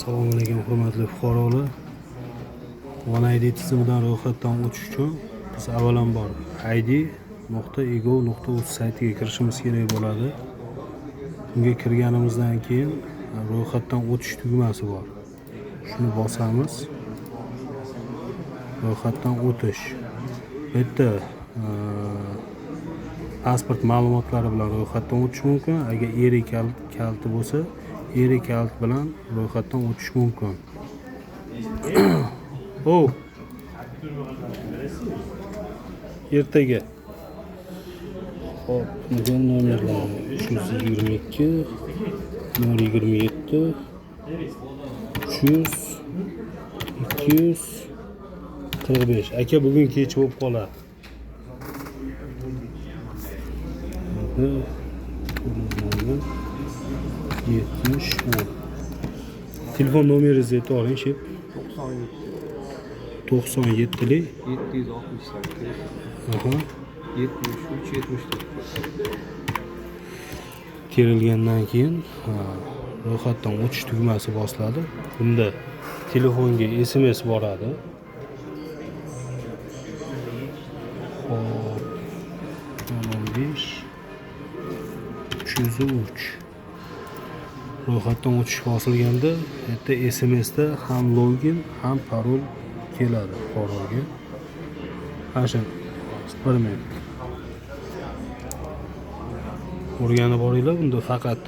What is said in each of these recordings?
Assalomu alaykum hurmatli fuqarolar. One ID tizimidan ro'yxatdan o'tish uchun biz avvalambor id.ego.uz saytiga kirishimiz kerak bo'ladi. Bunga kirganimizdan keyin ro'yxatdan o'tish tugmasi bor. Shuni bosamiz. Ro'yxatdan o'tish. Bu yerda pasport ma'lumotlari bilan ro'yxatdan o'tish mumkin. Agar ERI kaliti bo'lsa, ERI kalit bilan ro'yxatdan o'tish mumkin. Ertaga. Hop, bugun nomerlar 322 027 300 245. Aka bugun kech bo'lib qoladi. Telefon nomeringizni aytib oling, shep. 97 lik 768 aha 73 74. Terilgandan keyin ro'yxatdan o'tish tugmasi bosiladi. Bunda telefonga SMS boradi. Hop 15 303. Ro'yxatdan o'tish bosilganda bu yerda SMSda ham login ham parol keladi fuqaroga. Ashin eksperiment o'rganib boringlar. Bunda faqat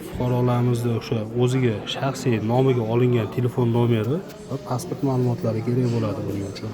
fuqarolarimizni o'sha o'ziga shaxsiy nomiga olingan telefon nomeri va pasport ma'lumotlari kerak bo'ladi buning uchun.